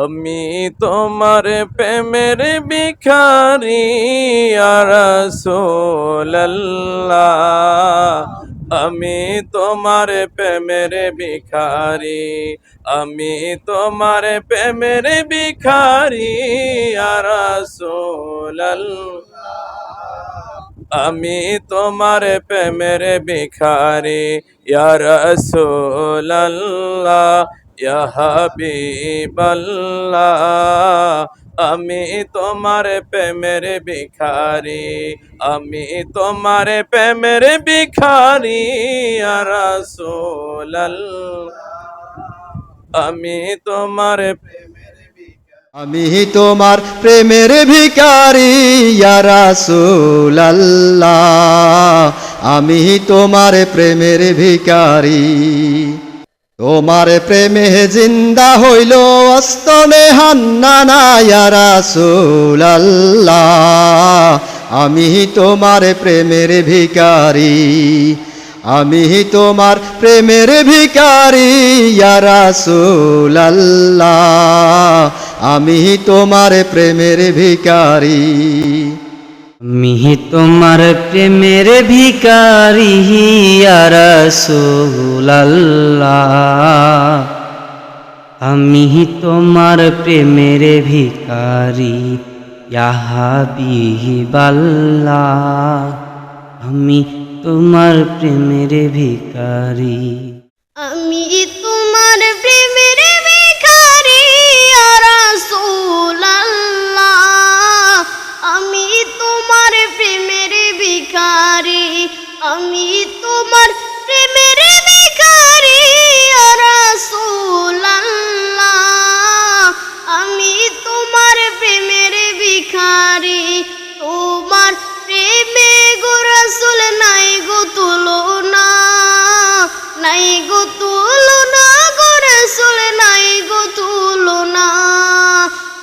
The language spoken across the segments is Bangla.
আমি তোমার প্রেমের ভিখারি ইয়া রাসূলুল্লাহ। আমি তোমার প্রেমের ভিখারি, আমি তোমার প্রেমের ভিখারি ইয়া রাসূলুল্লাহ। আমি তোমার প্রেমের ভিখারি ইয়া রাসূলুল্লাহ, ইয়া হাবিবাল্লাহ। আমি তোমার প্রেমের ভিখারি, আমি তোমার প্রেমের ভিখারি ইয়া রাসূলুল্লাহ। আমি তোমার আমি তোমার প্রেমের ভিখারি ইয়া রাসূলুল্লাহ। আমি তোমার প্রেমের ভিখারি। তোমার প্রেমে জিন্দা হইল অস্তনে হান্নানা ইয়া রাসূলুল্লাহ। আমি তোমার প্রেমের ভিখারি, আমি তোমার প্রেমের ভিখারি ইয়া রাসূলুল্লাহ। আমি তোমার প্রেমের ভিখারি। আমি তোমার প্রেমের ভিখারি ইয়া রাসূলুল্লাহ। আমি তোমার প্রেমের ভিখারি ইয়া হাবিবাল্লাহ। আমি তোমার প্রেমের ভিখারি। আমি তোমার প্রেমের ভিখারি ইয়া রাসূলুল্লাহ। আমি তোমার প্রেমের ভিখারি, আমি তোমার প্রেমের ভিখারি ইয়া রাসূলুল্লাহ। আমি তোমার প্রেমের ভিখারি। তোমার প্রেমে গো রাসূল নাই গো তুলনা, নাই গো তুলনা গো রাসূল নাই গো তুলনা।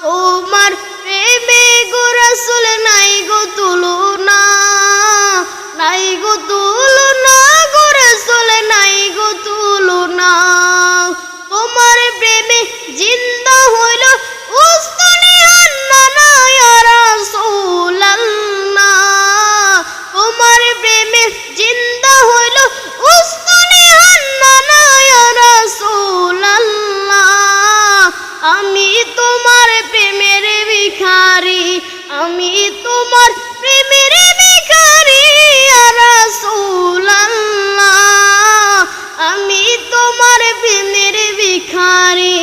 তোমার প্রেমে গো রাসূল নাই গো তুলনা, নাই গো তুলনা গো রাসূল নাই গো তুলনা। তোমার প্রেমে জিন্দা হইল উস্তনে হান্নানা ইয়া রাসূলুল্লাহ। তোমার প্রেমে জিন্দা হইল উস্তনে হান্নানা ইয়া রাসূলুল্লাহ। আমি তোমার প্রেমের ভিখারি, আমি তোমার প্রেমের ভিখারি ইয়া রাসূলুল্লাহ। আমি তোমার প্রেমের ভিখারি।